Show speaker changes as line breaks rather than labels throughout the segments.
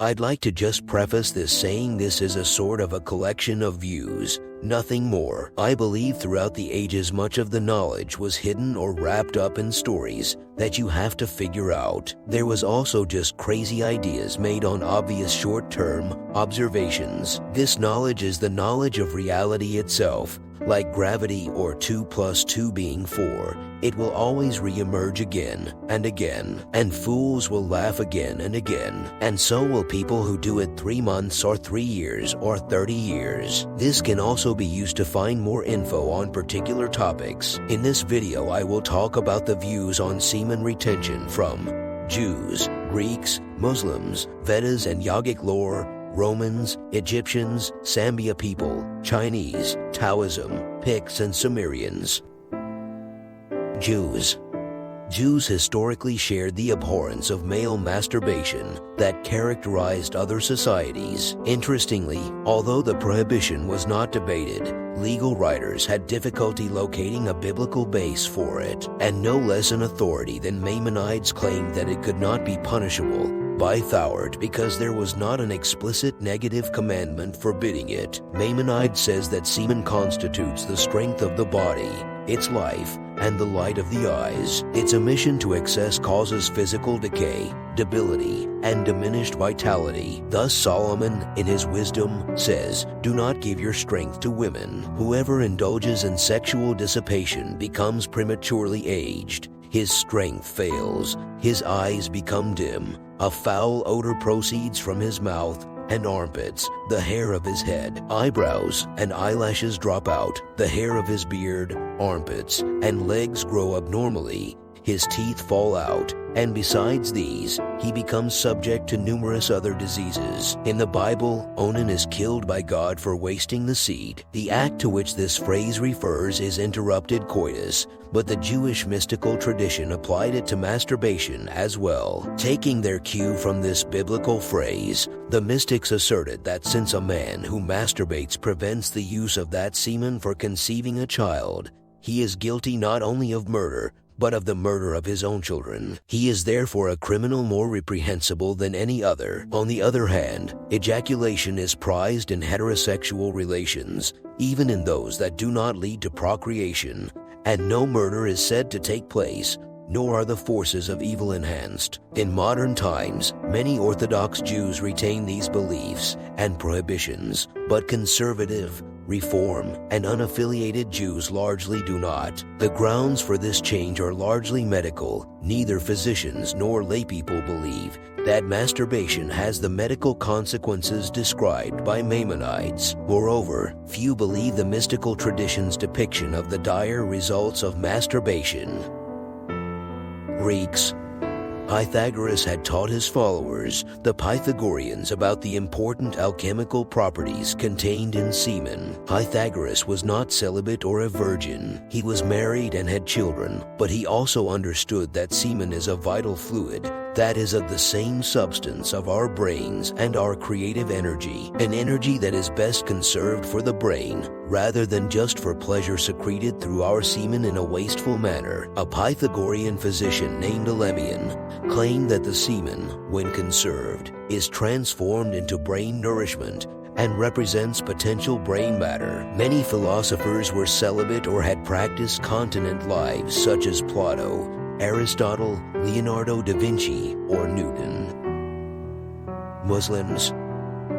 I'd like to just preface this saying this is a sort of a collection of views, nothing more. I believe throughout the ages much of the knowledge was hidden or wrapped up in stories that you have to figure out. There was also just crazy ideas made on obvious short-term observations. This knowledge is the knowledge of reality itself. Like gravity or 2 + 2 being 4, it will always re-emerge again and again, and fools will laugh again and again, and so will people who do it 3 months or 3 years or 30 years. This can also be used to find more info on particular topics. In this video I will talk about the views on semen retention from Jews, Greeks, Muslims, Vedas and yogic lore, Romans, Egyptians, Sambia people, Chinese, Taoism, Picts and Sumerians. Jews historically shared the abhorrence of male masturbation that characterized other societies. Interestingly, although the prohibition was not debated, legal writers had difficulty locating a biblical base for it, and no less an authority than Maimonides claimed that it could not be punishable by Thouard because there was not an explicit negative commandment forbidding it. Maimonides says that semen constitutes the strength of the body, its life, and the light of the eyes. Its emission to excess causes physical decay, debility, and diminished vitality. Thus Solomon, in his wisdom, says, "Do not give your strength to women. Whoever indulges in sexual dissipation becomes prematurely aged. His strength fails, his eyes become dim, a foul odor proceeds from his mouth and armpits, the hair of his head, eyebrows, and eyelashes drop out, the hair of his beard, armpits, and legs grow abnormally, his teeth fall out, and besides these, he becomes subject to numerous other diseases." In the Bible, Onan is killed by God for wasting the seed. The act to which this phrase refers is interrupted coitus, but the Jewish mystical tradition applied it to masturbation as well. Taking their cue from this biblical phrase, the mystics asserted that since a man who masturbates prevents the use of that semen for conceiving a child, he is guilty not only of murder, but of the murder of his own children. He is therefore a criminal more reprehensible than any other. On the other hand, ejaculation is prized in heterosexual relations, even in those that do not lead to procreation, and no murder is said to take place, nor are the forces of evil enhanced. In modern times, many Orthodox Jews retain these beliefs and prohibitions, but conservative, Reform, and unaffiliated Jews largely do not. The grounds for this change are largely medical. Neither physicians nor laypeople believe that masturbation has the medical consequences described by Maimonides. Moreover, few believe the mystical tradition's depiction of the dire results of masturbation. Greeks. Pythagoras had taught his followers, the Pythagoreans, about the important alchemical properties contained in semen. Pythagoras was not celibate or a virgin. He was married and had children, but he also understood that semen is a vital fluid that is of the same substance of our brains and our creative energy, an energy that is best conserved for the brain, rather than just for pleasure secreted through our semen in a wasteful manner. A Pythagorean physician named Elemion claimed that the semen, when conserved, is transformed into brain nourishment and represents potential brain matter. Many philosophers were celibate or had practiced continent lives, such as Plato, Aristotle, Leonardo da Vinci, or Newton. Muslims.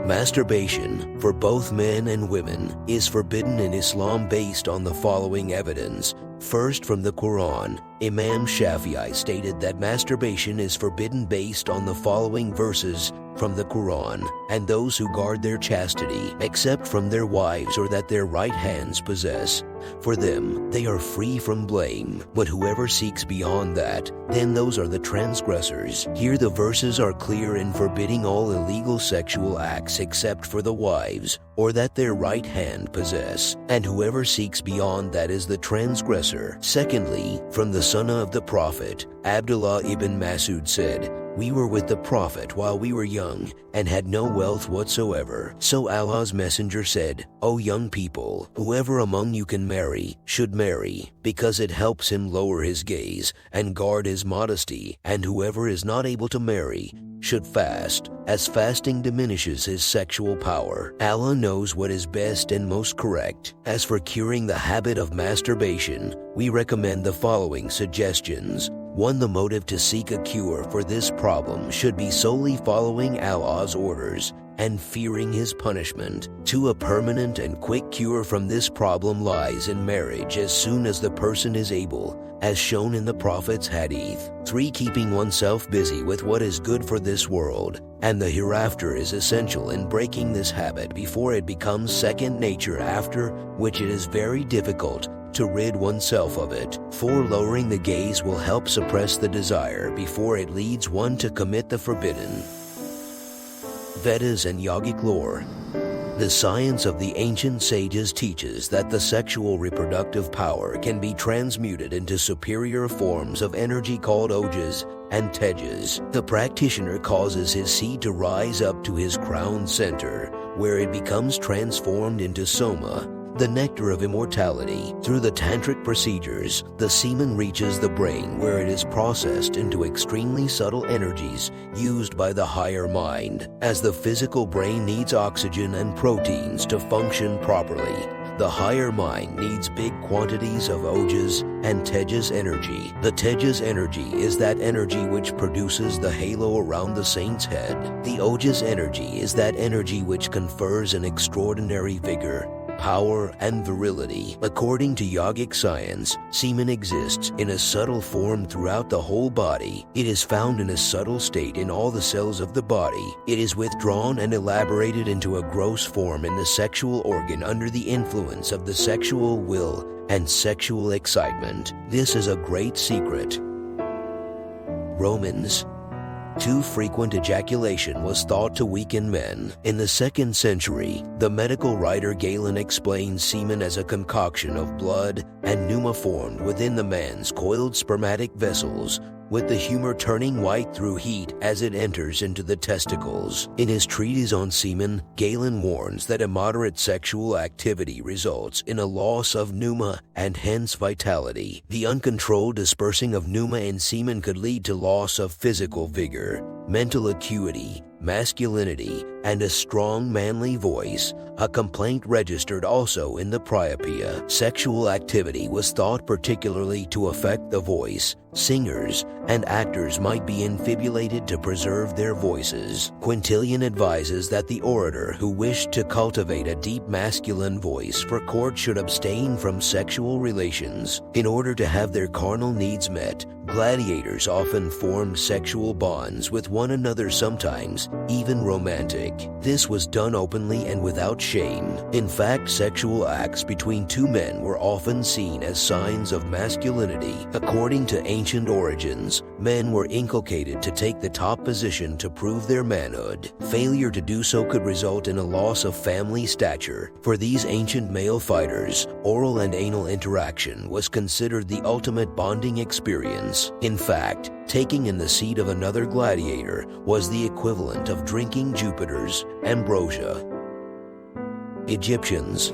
Masturbation, for both men and women, is forbidden in Islam based on the following evidence. First, from the Quran, Imam Shafi'i stated that masturbation is forbidden based on the following verses from the Quran: "And those who guard their chastity, except from their wives or that their right hands possess, for them they are free from blame. But whoever seeks beyond that, then those are the transgressors." Here the verses are clear in forbidding all illegal sexual acts except for the wives, or that their right hand possess, and whoever seeks beyond that is the transgressor. Secondly, from the Sunnah of the Prophet, Abdullah ibn Mas'ud said, "We were with the Prophet while we were young and had no wealth whatsoever. So Allah's messenger said, 'O young people, whoever among you can marry should marry, because it helps him lower his gaze and guard his modesty, and whoever is not able to marry should fast, as fasting diminishes his sexual power. Allah knows what is best and most correct. As for curing the habit of masturbation, we recommend the following suggestions. 1. The motive to seek a cure for this problem should be solely following Allah's orders and fearing His punishment. 2. A permanent and quick cure from this problem lies in marriage as soon as the person is able, as shown in the Prophet's hadith. 3. Keeping oneself busy with what is good for this world and the hereafter is essential in breaking this habit before it becomes second nature, after which it is very difficult to rid oneself of it. 4. Lowering the gaze will help suppress the desire before it leads one to commit the forbidden. Vedas and yogic lore. The science of the ancient sages teaches that the sexual reproductive power can be transmuted into superior forms of energy called ojas and tejas. The practitioner causes his seed to rise up to his crown center, where it becomes transformed into soma, the nectar of immortality. Through the tantric procedures, the semen reaches the brain, where it is processed into extremely subtle energies used by the higher mind. As the physical brain needs oxygen and proteins to function properly, the higher mind needs big quantities of ojas and tejas energy. The tejas energy is that energy which produces the halo around the saint's head. The ojas energy is that energy which confers an extraordinary vigor, power, and virility. According to yogic science, semen exists in a subtle form throughout the whole body. It is found in a subtle state in all the cells of the body. It is withdrawn and elaborated into a gross form in the sexual organ under the influence of the sexual will and sexual excitement. This is a great secret. Romans. Too frequent ejaculation was thought to weaken men. In the 2nd century, the medical writer Galen explains semen as a concoction of blood and pneuma formed within the man's coiled spermatic vessels, with the humor turning white through heat as it enters into the testicles. In his treatise on semen, Galen warns that immoderate sexual activity results in a loss of pneuma and hence vitality. The uncontrolled dispersing of pneuma in semen could lead to loss of physical vigor, mental acuity, masculinity, and a strong manly voice, a complaint registered also in the Priapia. Sexual activity was thought particularly to affect the voice. Singers and actors might be infibulated to preserve their voices. Quintilian advises that the orator who wished to cultivate a deep masculine voice for court should abstain from sexual relations. In order to have their carnal needs met, gladiators often formed sexual bonds with one another, sometimes even romantic. This was done openly and without shame. In fact, sexual acts between two men were often seen as signs of masculinity. According to ancient origins, men were inculcated to take the top position to prove their manhood. Failure to do so could result in a loss of family stature. For these ancient male fighters, oral and anal interaction was considered the ultimate bonding experience. In fact, taking in the seat of another gladiator was the equivalent of drinking Jupiter's ambrosia. Egyptians.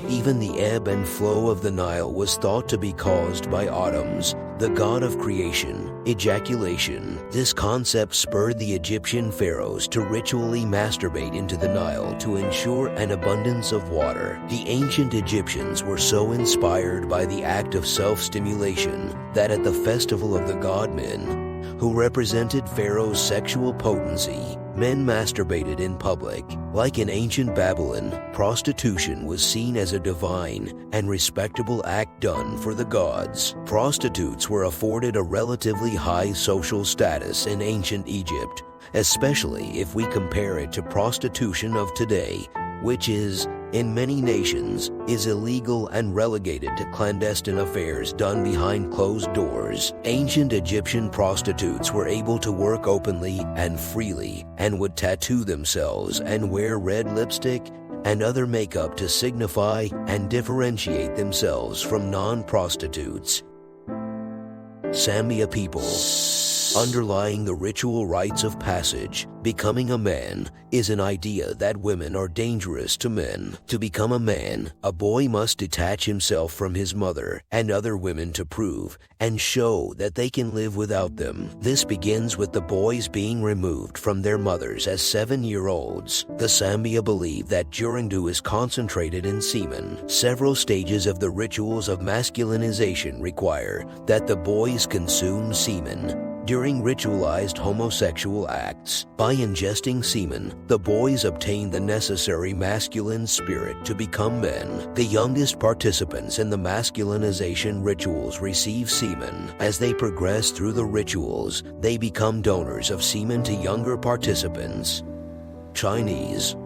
Even the ebb and flow of the Nile was thought to be caused by Autumns, the god of creation, ejaculation. This concept spurred the Egyptian pharaohs to ritually masturbate into the Nile to ensure an abundance of water. The ancient Egyptians were so inspired by the act of self-stimulation that at the festival of the god Men, who represented Pharaoh's sexual potency, men masturbated in public. Like in ancient Babylon, prostitution was seen as a divine and respectable act done for the gods. Prostitutes were afforded a relatively high social status in ancient Egypt, especially if we compare it to prostitution of today, which is, in many nations, is illegal and relegated to clandestine affairs done behind closed doors. Ancient Egyptian prostitutes were able to work openly and freely and would tattoo themselves and wear red lipstick and other makeup to signify and differentiate themselves from non-prostitutes. Sambia people. Underlying the ritual rites of passage, becoming a man, is an idea that women are dangerous to men. To become a man, a boy must detach himself from his mother and other women to prove and show that they can live without them. This begins with the boys being removed from their mothers as 7-year-olds. The Sambia believe that Jurandu is concentrated in semen. Several stages of the rituals of masculinization require that the boys consume semen. During ritualized homosexual acts, by ingesting semen, the boys obtain the necessary masculine spirit to become men. The youngest participants in the masculinization rituals receive semen. As they progress through the rituals, they become donors of semen to younger participants. Chinese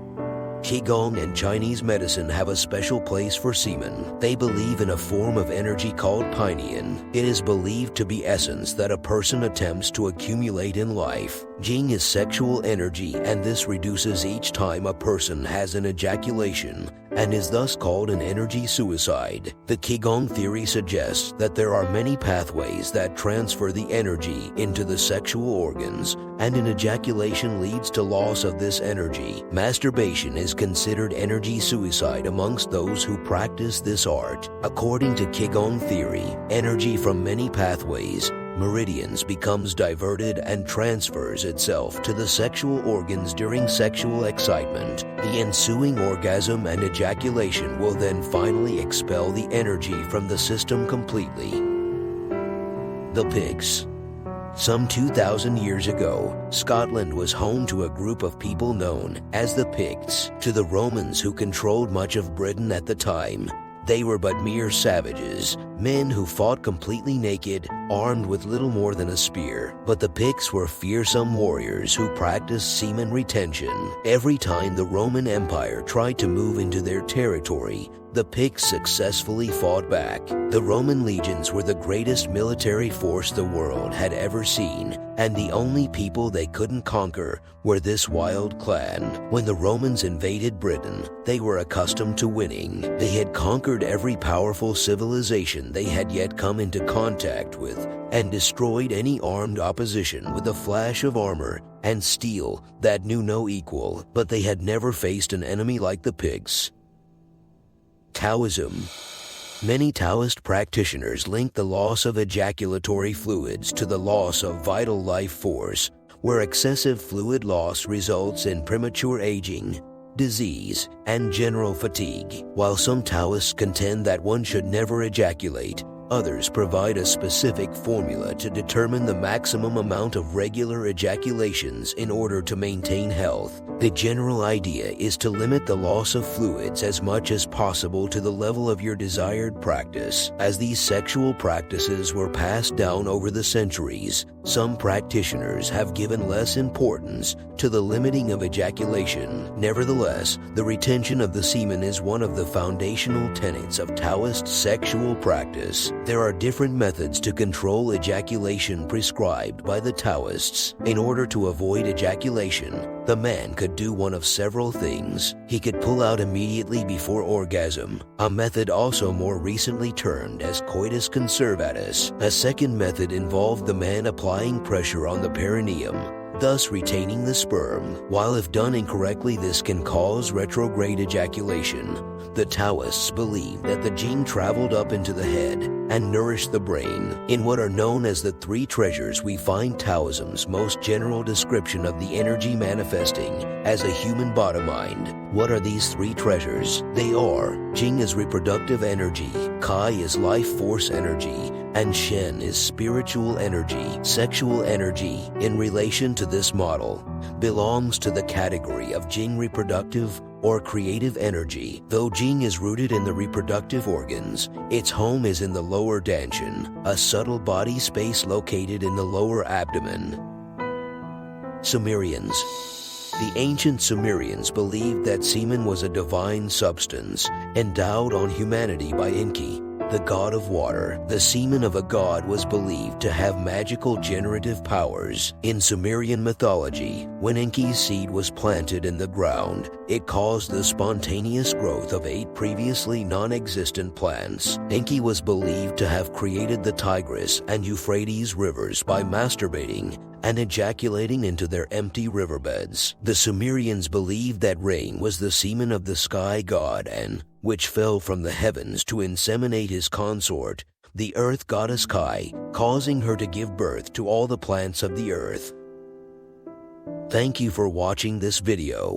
Qigong and Chinese medicine have a special place for semen. They believe in a form of energy called pinein. It is believed to be essence that a person attempts to accumulate in life. Jing is sexual energy, and this reduces each time a person has an ejaculation, and is thus called an energy suicide. The Qigong theory suggests that there are many pathways that transfer the energy into the sexual organs, and an ejaculation leads to loss of this energy. Masturbation is considered energy suicide amongst those who practice this art. According to Qigong theory, energy from many pathways, meridians, becomes diverted and transfers itself to the sexual organs during sexual excitement. The ensuing orgasm and ejaculation will then finally expel the energy from the system completely. The Picts. Some 2,000 years ago, Scotland was home to a group of people known as the Picts. To the Romans, who controlled much of Britain at the time, they were but mere savages, men who fought completely naked, armed with little more than a spear. But the Picts were fearsome warriors who practiced semen retention. Every time the Roman Empire tried to move into their territory, the Picts successfully fought back. The Roman legions were the greatest military force the world had ever seen, and the only people they couldn't conquer were this wild clan. When the Romans invaded Britain, they were accustomed to winning. They had conquered every powerful civilization they had yet come into contact with, and destroyed any armed opposition with a flash of armor and steel that knew no equal. But they had never faced an enemy like the Picts. Taoism. Many Taoist practitioners link the loss of ejaculatory fluids to the loss of vital life force, where excessive fluid loss results in premature aging, disease, and general fatigue. While some Taoists contend that one should never ejaculate, others provide a specific formula to determine the maximum amount of regular ejaculations in order to maintain health. The general idea is to limit the loss of fluids as much as possible to the level of your desired practice. As these sexual practices were passed down over the centuries, some practitioners have given less importance to the limiting of ejaculation. Nevertheless, the retention of the semen is one of the foundational tenets of Taoist sexual practice. There are different methods to control ejaculation prescribed by the Taoists. In order to avoid ejaculation, the man could do one of several things. He could pull out immediately before orgasm, a method also more recently termed as coitus conservatus. A second method involved the man applying pressure on the perineum, thus retaining the sperm. While if done incorrectly, this can cause retrograde ejaculation, the Taoists believe that the Jing traveled up into the head and nourished the brain. In what are known as the three treasures, we find Taoism's most general description of the energy manifesting as a human body mind. What are these three treasures? They are: Jing is reproductive energy, Kai is life force energy, and Shen is spiritual energy. Sexual energy, in relation to this model, belongs to the category of Jing reproductive or creative energy. Though Jing is rooted in the reproductive organs, its home is in the lower dantian, a subtle body space located in the lower abdomen. Sumerians. The ancient Sumerians believed that semen was a divine substance endowed on humanity by Enki, the god of water. The semen of a god was believed to have magical generative powers. In Sumerian mythology, when Enki's seed was planted in the ground, it caused the spontaneous growth of 8 previously non-existent plants. Enki was believed to have created the Tigris and Euphrates rivers by masturbating and ejaculating into their empty riverbeds. The Sumerians believed that rain was the semen of the sky god and which fell from the heavens to inseminate his consort, the earth goddess Kai, causing her to give birth to all the plants of the earth. Thank you for watching this video.